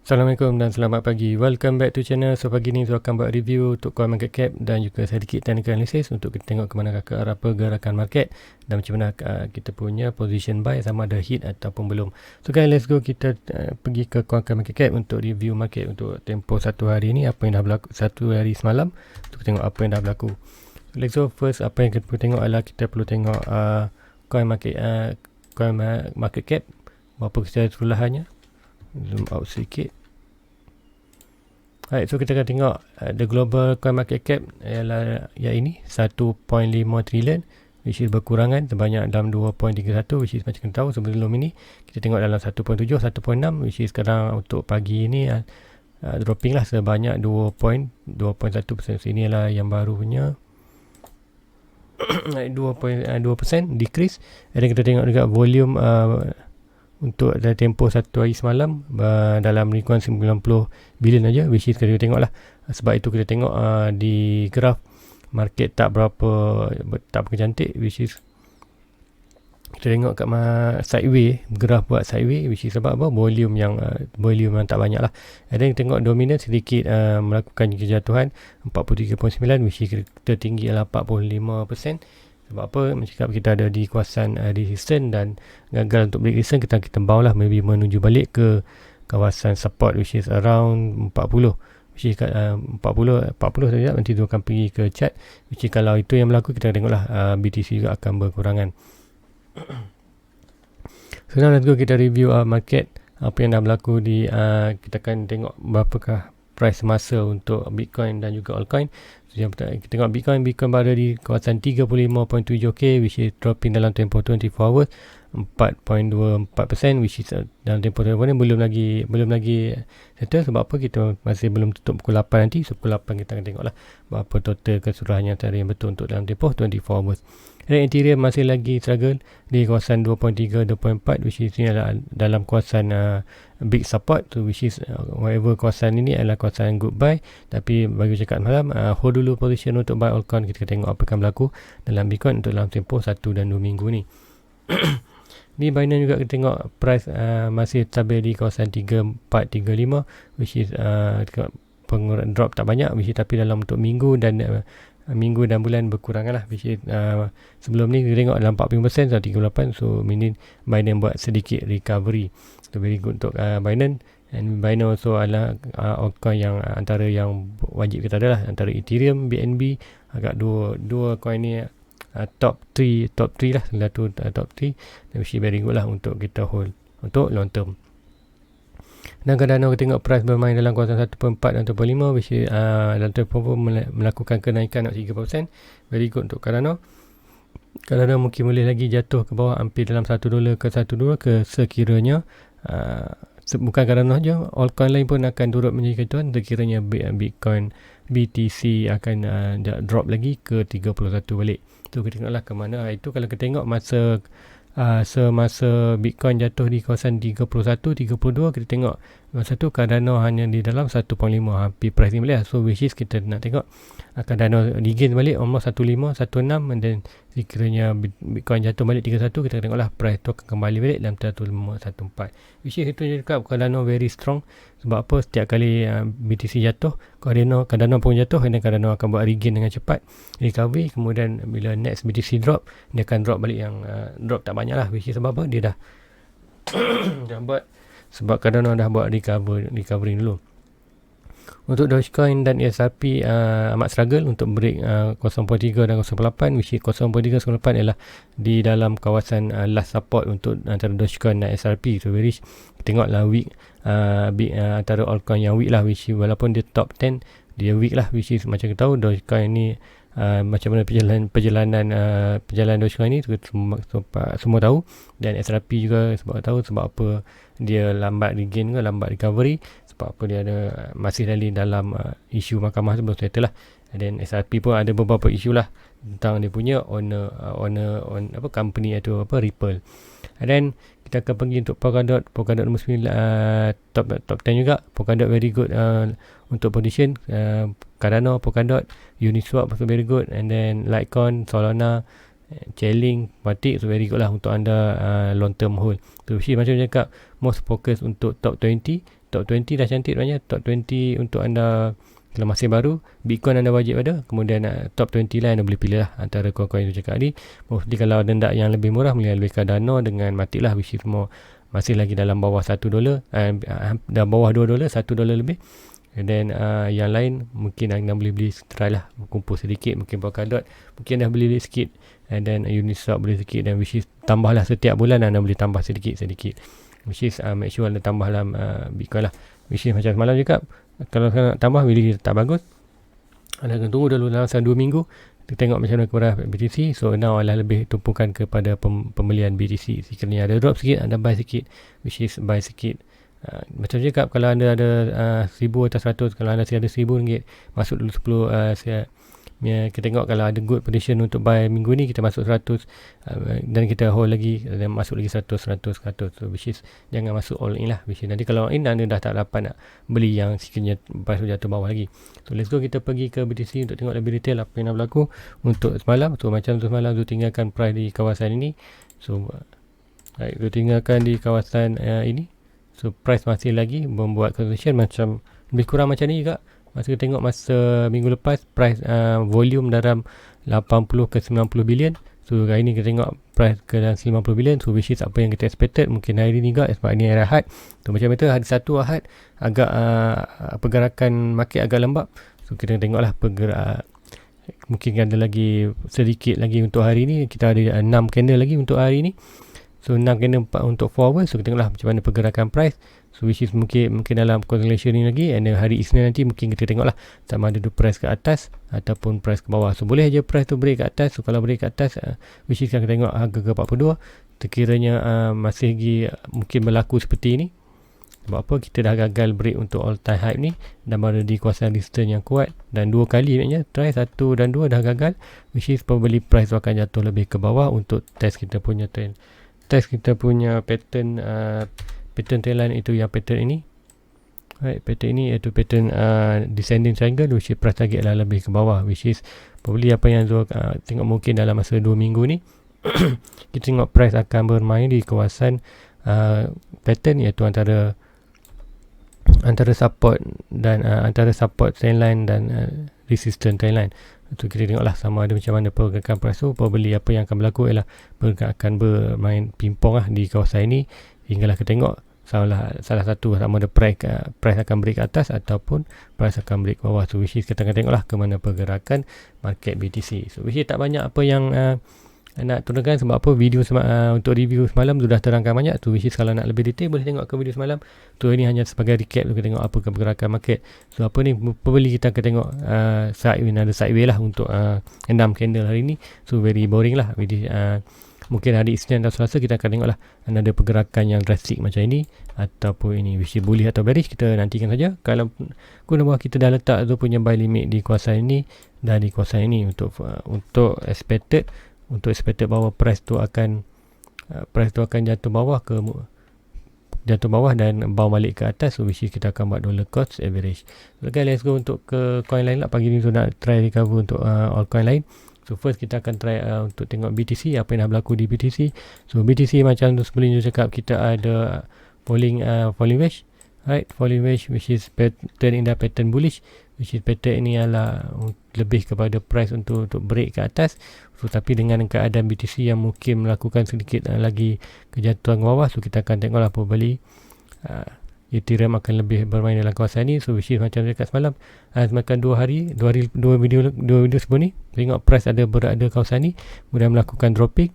Assalamualaikum dan selamat pagi. Welcome back to channel. So pagi ni saya akan buat review untuk coin market cap dan juga sedikit technical analysis untuk kita tengok ke mana ke arah pergerakan market dan macam mana kita punya position buy, sama ada hit ataupun belum. So guys, let's go, kita pergi ke coin market cap untuk review market untuk tempoh satu hari ni, apa yang dah berlaku satu hari semalam, untuk tengok apa yang dah berlaku. So let's go, first apa yang kita perlu tengok adalah kita perlu tengok coin market cap berapa keseluruhannya. Zoom out sedikit. Alright, so kita akan tengok the global coin market cap ialah yang ini 1.5 trilion, which is berkurangan sebanyak dalam 2.31, which is macam kita tahu sebelum ini kita tengok dalam 1.7, 1.6, which is sekarang untuk pagi ini dropping lah sebanyak 2.1%. So inilah yang baru punya 2% decrease. Dan kita tengok juga volume untuk tempoh satu hari semalam dalam lingkungan 90 bilion aja, which is kita tengok lah. Sebab itu kita tengok di graf market tak cantik, which is kita tengok kat sideways, graf buat sideways, which is sebab apa? Volume yang tak banyak lah. Dan kita tengok dominant sedikit melakukan kejatuhan 43.9, which is kita tinggi adalah 45%. Sebab apa? Macam kita ada di kawasan resistance dan gagal untuk break resistance, kita bound lah, maybe menuju balik ke kawasan support, which is around 40, which is 40 saja. Nanti tu akan pergi ke chart, which is kalau itu yang berlaku, kita tengoklah BTC juga akan berkurangan. So now let's go, kita review market, apa yang dah berlaku di kita akan tengok berapakah price masa untuk Bitcoin dan juga altcoin. So, yang pertama, kita tengok Bitcoin berada di kawasan 35.7k, which is dropping dalam tempoh 24 hours 4.24%, which is dalam tempoh 24 ni belum lagi settle. Sebab apa? Kita masih belum tutup pukul 8 nanti. So pukul 8 kita akan tengok lah berapa total keseluruhannya antara yang betul untuk dalam tempoh 24 hours. Dan Ethereum masih lagi struggle di kawasan 2.3, 2.4, which is ini adalah dalam kawasan big support. So which is whatever kawasan ini adalah kawasan good buy. Tapi bagi cakap malam, hold dulu position untuk buy altcoin. Kita tengok apa akan berlaku dalam Bitcoin untuk dalam tempoh 1 dan 2 minggu ni. Ni Binance juga kita tengok price masih stabil di kawasan 3435, which is pengurang drop tak banyak, which is tapi dalam untuk minggu dan bulan berkurangan lah, which is sebelum ni kita tengok dalam 40% atau 38. So meaning Binance buat sedikit recovery. So very good untuk Binance. And Binance also adalah altcoin yang antara yang wajib kita ada lah, antara Ethereum, BNB, agak dua coin ni top 3 lah, satu top 3, which is very good lah untuk kita hold untuk long term. Dan Cardano kita tengok price bermain dalam kawasan 1.4 dan 1.5, which is dalam tempoh melakukan kenaikan 3%. Very good untuk Cardano. Cardano mungkin boleh lagi jatuh ke bawah hampir dalam $1 ke 1.2 ke sekiranya bukan Cardano saja, altcoin lain pun akan turut menjadi kejatuhan sekiranya Bitcoin BTC akan drop lagi ke 31 balik. Tu kita tengoklah ke mana. Itu kalau kita tengok semasa Bitcoin jatuh di kawasan 31, 32, kita tengok masa tu Cardano hanya di dalam 1.5, hampir price ni balik lah. So which is kita nak tengok Cardano regain balik almost 15, 16, and then sekiranya Bitcoin jatuh balik 31, kita tengoklah price tu akan kembali balik dalam 15, 14, which is itu cakap Cardano very strong. Sebab apa? Setiap kali BTC jatuh, Cardano pun jatuh, dan Cardano akan buat regain dengan cepat, recovery. Kemudian bila next BTC drop, dia akan drop balik yang drop tak banyak lah, which is sebab apa? Dia dah sebab Cardano dah buat recovery dulu. Untuk Dogecoin dan XRP amat struggle untuk break 0.3 dan 0.8, which is 0.3 0.8 ialah di dalam kawasan last support untuk antara Dogecoin dan XRP. So very tengoklah week antara altcoin yang weak lah, which is walaupun dia top 10, dia weak lah, which is macam kita tahu Dogecoin ni macam mana perjalanan Dogecoin ni semua tahu, dan XRP juga sebab apa dia lambat regain ke lambat recovery, sebab apa dia ada masih dalam isu mahkamah tu belum settle lah. Dan XRP pun ada beberapa isu lah tentang dia punya owner company atau Ripple. Dan kita akan pergi untuk Polkadot nombor 9, top 10 juga. Polkadot very good untuk position. Cardano, Polkadot, Uniswap also very good, and then Litecoin, Solana, Chainlink, Matic, so very good lah untuk anda long term hold. So macam cakap, most focus untuk top 20 top 20 dah cantik sebenarnya. Top 20 untuk anda kalau masih baru, Bitcoin anda wajib ada. Kemudian top 20 lah anda boleh pilih lah antara coin-coin yang cakap tadi. Mostly kalau anda nak yang lebih murah, boleh lebih Cardano dengan Matic lah, which is more masih lagi dalam bawah $1, dalam bawah $2, $1 lebih. And then yang lain mungkin anda boleh beli try lah, kumpul sedikit, mungkin Polkadot mungkin dah beli sikit, and then Uniswap boleh sikit, dan which is tambahlah setiap bulan anda boleh tambah sedikit-sedikit, which is make sure anda tambah dalam Bitcoin lah, which is macam semalam juga. Kalau nak tambah bila tak bagus, anda akan tunggu dulu dalam 2 minggu, kita tengok macam mana kepada BTC. So now adalah lebih tumpukan kepada pembelian BTC. Sekiranya ada drop sikit, anda buy sikit, which is buy sikit. Macam cakap, kalau anda ada 1000 atau 100, kalau anda ada RM1000, masuk dulu 10. Kita tengok kalau ada good position untuk buy minggu ni, kita masuk 100, dan kita hold lagi, dan masuk lagi 100. So which is jangan masuk all in lah, which is nanti kalau all in anda dah tak dapat nak beli yang sekiranya price jatuh bawah lagi. So let's go, kita pergi ke BTC untuk tengok lebih detail apa yang berlaku untuk semalam. So macam untuk semalam tu tinggalkan price di kawasan ini. So tu tinggalkan di kawasan ini. So price masih lagi membuat consolidation macam lebih kurang macam ni juga. Masa kita tengok masa minggu lepas, price volume dalam 80 ke 90 bilion. So hari ni kita tengok price ke dalam 90 bilion. So which is apa yang kita expected. Mungkin hari ni juga sebab ni hari Ahad. So macam itu hari Sabtu Ahad agak pergerakan market agak lembab. So kita tengoklah mungkin ada lagi sedikit lagi untuk hari ni. Kita ada 6 candle lagi untuk hari ni. So 6 candle untuk 4 hours. So kita tengoklah macam mana pergerakan price. So which is mungkin dalam consolidation ni lagi, and hari Isnin nanti mungkin kita tengoklah sama ada price ke atas ataupun price ke bawah. So boleh aja price tu break ke atas. So kalau break ke atas, which is kita tengok harga ke 42, sekiranya masih lagi mungkin berlaku seperti ini. Sebab apa? Kita dah gagal break untuk all time high ni dan berada di kawasan resistance yang kuat, dan 2 kali maknanya try 1 dan 2 dah gagal, which is probably price tu akan jatuh lebih ke bawah untuk test kita punya trend, test kita punya pattern trendline itu yang pattern ini. Right, pattern ini iaitu pattern descending triangle, which is price target adalah lebih ke bawah, which is probably apa yang Zul tengok mungkin dalam masa 2 minggu ni. Kita tengok price akan bermain di kawasan pattern iaitu antara support dan antara support trendline dan resistance trendline. Itu kita tengoklah sama ada macam mana pergerakan price tu. Probably apa yang akan berlaku ialah akan bermain pingpong lah di kawasan ini, hinggalah kita tengok salah satu sama ada price akan break ke atas ataupun price akan break ke bawah. So which is kita akan tengoklah ke mana pergerakan market BTC. So which is tak banyak apa yang nak turunkan, sebab apa video untuk review semalam sudah terangkan banyak. So which is kalau nak lebih detail boleh tengok ke video semalam. So ini hanya sebagai recap, kita tengok apa pergerakan market. So apa ni probably kita akan tengok sideway lah untuk 6 candle hari ni. So very boring lah. Mungkin hari Isnin atau Selasa kita akan tengoklah ada pergerakan yang drastik macam ini ataupun ini, which is bullish atau bearish, kita nantikan saja. Kalau guna bawah kita dah letak tu punya buy limit di kawasan ini dan di kawasan ini untuk expected bahawa price tu akan jatuh bawah dan bounce balik ke atas. So which is kita akan buat dollar cost average. Okay, let's go untuk ke coin lain lah. Pagi ni tu nak try recover untuk altcoin lain. So first kita akan try untuk tengok BTC, apa yang dah berlaku di BTC. So BTC macam tu sebelum tu cakap, kita ada falling wedge, right? Falling wedge which is pattern in the pattern bullish, which is pattern ini adalah lebih kepada price untuk break ke atas. So tapi dengan keadaan BTC yang mungkin melakukan sedikit lagi kejatuhan ke bawah, so kita akan tengoklah probably Ethereum akan lebih bermain dalam kawasan ni. So which is macam dekat semalam, semakan 2 video sebelum ni, tengok price berada kawasan ni, kemudian melakukan dropping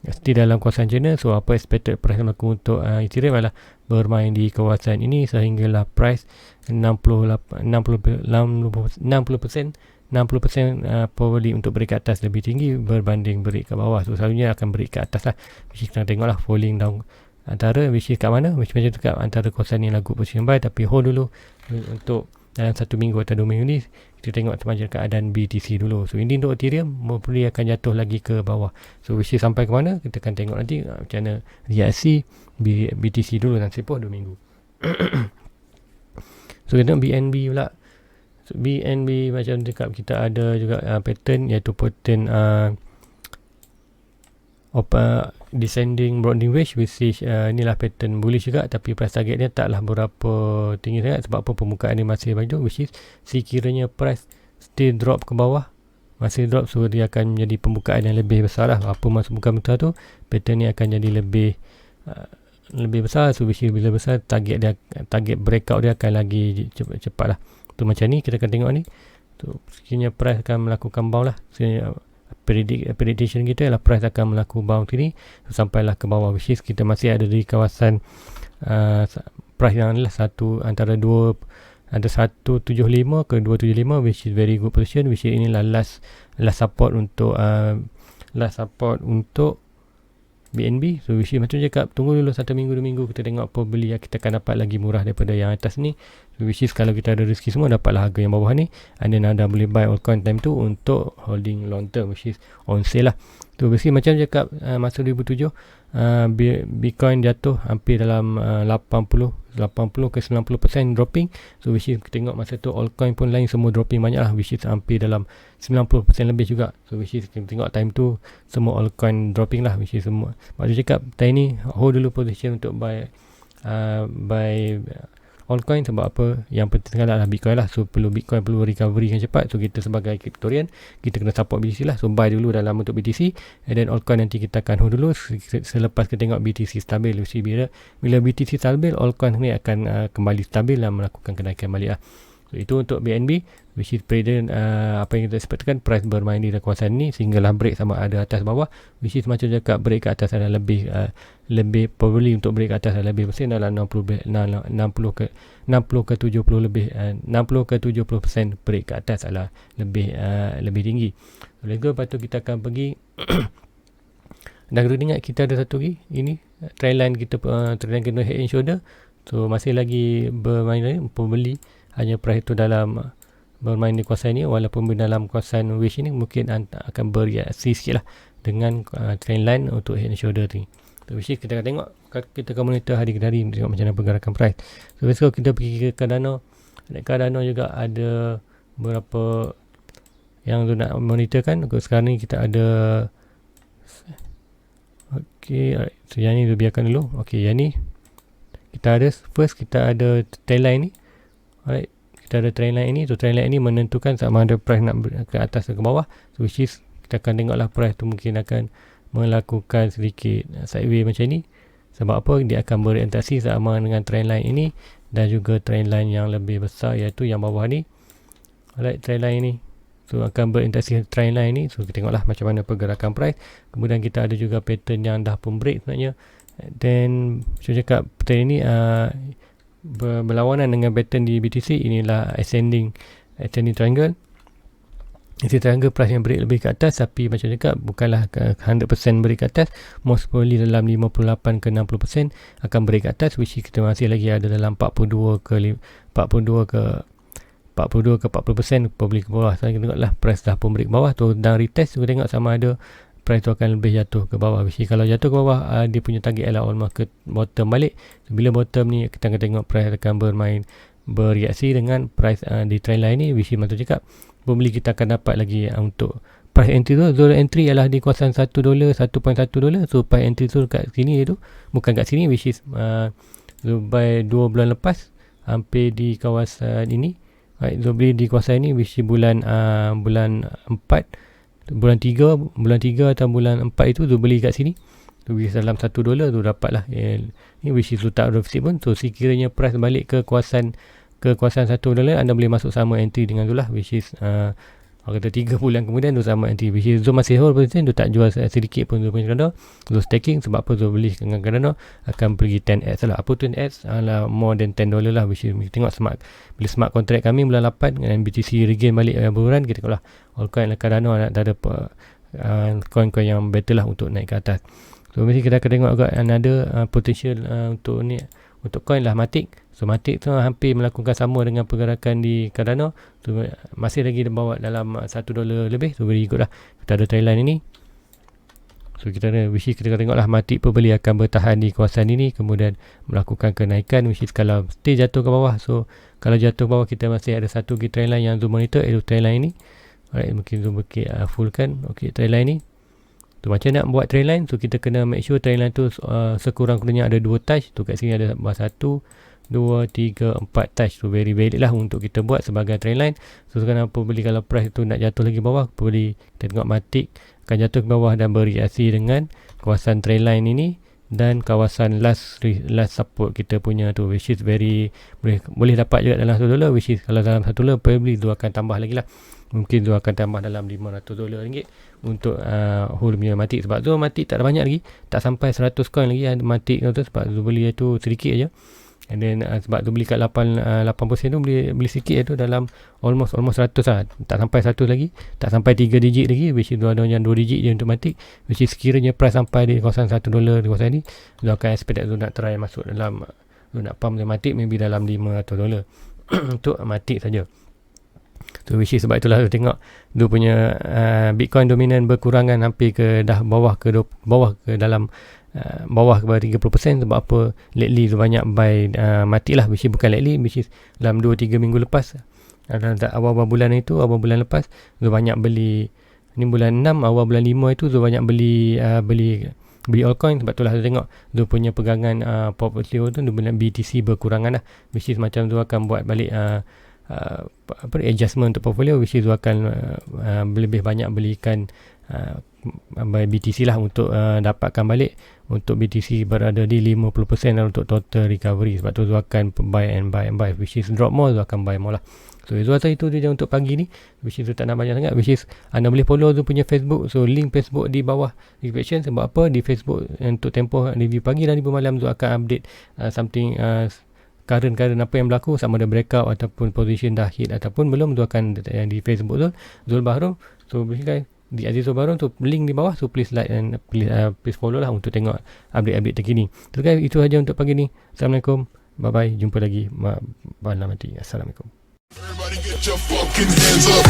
still dalam kawasan channel. So apa expected price berlaku untuk Ethereum adalah bermain di kawasan ini sehinggalah price 60% probably untuk break ke atas lebih tinggi berbanding break ke bawah. So selalunya akan break ke atas lah, which is kita tengoklah falling down antara, which is kat mana, macam tu kat antara kawasan ni lagu position buy, tapi hold dulu untuk dalam 1 minggu atau 2 minggu ni. Kita tengok macam keadaan BTC dulu. So ini untuk Ethereum probably akan jatuh lagi ke bawah. So which is sampai ke mana kita akan tengok nanti macam mana reaksi BTC dulu nanti pun 2 minggu. So kita tengok BNB pula. So BNB macam cakap, kita ada juga pattern iaitu pattern descending broadening range, which is inilah pattern bullish juga, tapi price target dia taklah berapa tinggi sangat. Sebab apa, permukaan dia masih baju, which is sekiranya price still drop ke bawah, masih drop, so dia akan menjadi pembukaan yang lebih besar lah. Apa masuk buka besar tu, pattern ni akan jadi lebih besar. So which is bila besar, target breakout dia akan lagi cepat lah. Tu macam ni kita akan tengok ni. Tu sekiranya price akan melakukan bounce lah. So, prediction kita ialah price akan melakukan bounce ni, so, sampailah ke bawah, which is kita masih ada di kawasan price yang adalah antara 175 ke 275, which is very good position, which is inilah last support untuk BNB. So which is macam cakap, tunggu dulu 1 minggu 2 minggu, kita tengok apa beli yang kita akan dapat lagi murah daripada yang atas ni. So which is kalau kita ada rezeki semua, dapatlah harga yang bawah ni, and then anda boleh buy altcoin time tu untuk holding long term, which is on sale lah. Tu basically macam cakap, masa 2007 Bitcoin jatuh hampir dalam 80 ke 90% dropping. So which is kita tengok masa tu altcoin pun lain semua dropping banyak lah, which is hampir dalam 90% lebih juga. So which is kita tengok time tu semua altcoin dropping lah, which is semua. Maksud cakap time ni hold dulu position untuk buy altcoin. Sebab apa, yang penting sekali adalah Bitcoin lah. So Bitcoin perlu recovery yang cepat. So kita sebagai cryptorian, kita kena support BTC lah. So buy dulu dalam untuk BTC, and then altcoin nanti kita akan hold dulu selepas kita tengok BTC stabil. Bila BTC stabil, altcoin ni akan kembali stabil dan melakukan kenaikan balik lah. So itu untuk BNB, which is present apa yang kita expectkan, price bermain di kawasan ni sehinggalah break sama ada atas bawah, which is macam cakap break ke atas adalah lebih probably untuk break ke atas adalah lebih besar dalam 60 ke 70 lebih 60 ke 70% break ke atas adalah lebih tinggi. Oleh itu, lepas tu kita akan pergi dan kena ingat kita ada satu lagi, ini trendline kita, trendline kena head and shoulder. So masih lagi bermain lagi, pembeli hanya price itu dalam bermain di kawasan ini, walaupun dalam kawasan wish ini mungkin akan bereaksi sikit lah dengan trendline untuk head and shoulder ni. So which is kita akan tengok, kita akan monitor hari ke hari, tengok macam mana pergerakan price. So besok kita pergi ke Cardano. Cardano juga ada beberapa yang tu nak monitor kan. Sekarang ni kita ada alright. So yang ni tu biarkan dulu. Yang ni kita ada trendline ni. Alright, kita ada trendline ini. So trendline ini menentukan sama ada price nak ke atas atau ke bawah. So which is kita akan tengoklah price tu mungkin akan melakukan sedikit sideways macam ni. Sebab apa, dia akan berorientasi sama dengan trendline ini dan juga trendline yang lebih besar, iaitu yang bawah ni. Alright, trendline ini. So akan berorientasi trendline ini. So kita tengoklah macam mana pergerakan price. Kemudian kita ada juga pattern yang dah pun break sebenarnya. Dan saya cakap pattern ini berlawanan dengan pattern di BTC. Inilah ascending triangle. Ini triangle price yang break lebih ke atas, tapi macam cakap bukanlah 100% break ke atas, most probably dalam 58 ke 60% akan break ke atas, which kita masih lagi ada dalam 42 ke 40% probably ke bawah. So kita tengoklah price dah pun break bawah tu dan retest, kita tengok sama ada price tu akan lebih jatuh ke bawah. Which kalau jatuh ke bawah, dia punya target adalah almost ke bottom balik. So, bila bottom ni kita akan tengok price akan bereaksi dengan price di trendline ni, which macam cakap probably kita akan dapat lagi untuk price entry tu. Zone entry ialah di kawasan $1, $1.1. So price entry tu kat sini tu, bukan kat sini, which is so by 2 bulan lepas hampir di kawasan ini. Right, so beli di kawasan ini, which is bulan 4, bulan 3 atau bulan 4 itu tu beli kat sini. So which dalam $1 tu dapat lah ni, which is tak deficit pun. So sekiranya price balik ke kawasan $1, anda boleh masuk sama entry dengan tu lah, which is kata 3 bulan kemudian tu sama entry, which is Zoom masih hold position, tu tak jual sedikit pun tu punya Cardano. So staking, sebab apa tu beli dengan Cardano akan pergi 10x lah. Apa tu 10x adalah more than $10 lah, which is tengok bila smart contract kami bulan 8 dengan BTC regain balik bulan, kita tengok lah altcoin Cardano ada coin-coin yang better lah untuk naik ke atas. So mesti kita akan tengok agak ada potential untuk ni, untuk coin lah Matic. So Matic tu hampir melakukan sama dengan pergerakan di Cardano. So masih lagi bawa dalam $1 lebih. So very good lah. Kita ada trendline ini. So kita ada, which is kita tengok lah Matic pembeli akan bertahan di kawasan ini, kemudian melakukan kenaikan, which is kalau stay jatuh ke bawah. So kalau jatuh ke bawah, kita masih ada satu lagi trendline yang zoom monitor, iaitu trendline ini. Alright, mungkin zoom full kan. Okay, trendline ini. So macam nak buat trend line, so kita kena make sure trend line tu sekurang-kurangnya ada 2 touch. Tu kat sini ada 1, 2, 3, 4 touch. Tu very valid lah untuk kita buat sebagai trend line. So sekarang apa beli, kalau price tu nak jatuh lagi bawah, boleh kita tengok Matic akan jatuh ke bawah dan bereaksi dengan kawasan trend line ini dan kawasan last support kita punya tu, which is very boleh dapat juga dalam $1, which is kalau dalam $1 probably tu akan tambah lagi lah, mungkin tu akan tambah dalam $500 ringgit untuk whole punya Matic. Sebab tu Matic tak ada banyak lagi, tak sampai 100 coin lagi ada Matic tu, sebab tu beli tu sedikit aja. And then sebab tu beli kat 8% tu beli sikit tu dalam almost 100 lah, tak sampai 100 lagi, tak sampai 3 digit lagi, which is tu ada yang 2 digit je untuk Matic, which is sekiranya price sampai di kawasan $1 di kawasan ni, tu akan expect tu nak try masuk dalam, tu nak pump Matic maybe dalam $500 untuk Matic saja. So which is sebab itulah tengok dia punya Bitcoin dominan berkurangan hampir ke dah bawah ke dalam bawah kepada 30%. Sebab apa? Lately tu banyak buy Matic lah, which is bukan lately, which is dalam 2-3 minggu lepas, awal-awal bulan lepas tu banyak beli, ni bulan 6 awal bulan 5 itu tu banyak beli altcoin. Sebab itulah saya tengok dia punya pegangan portfolio tu, dia punya BTC berkurangan lah, which is macam tu akan buat balik adjustment untuk portfolio, which is tu akan lebih banyak belikan BTC lah untuk dapatkan balik untuk BTC berada di 50% lah untuk total recovery. Sebab tu akan buy and buy, which is drop more tu akan buy more lah. So itu dia untuk pagi ni, which is tu tak nak banyak sangat, which is anda boleh follow tu punya Facebook. So link Facebook di bawah description. Sebab apa? Di Facebook untuk tempoh review pagi dan review malam tu akan update something current apa yang berlaku, sama ada breakout ataupun position dah hit ataupun belum, tu akan di Facebook tu Zul Bahrom. So guys, di Aziz Zul Bahrom tu link di bawah, so please like and please follow lah untuk tengok update terkini. So guys, itu saja untuk pagi ni. Assalamualaikum, bye bye, jumpa lagi malam nanti. Assalamualaikum. Everybody get your fucking hands up.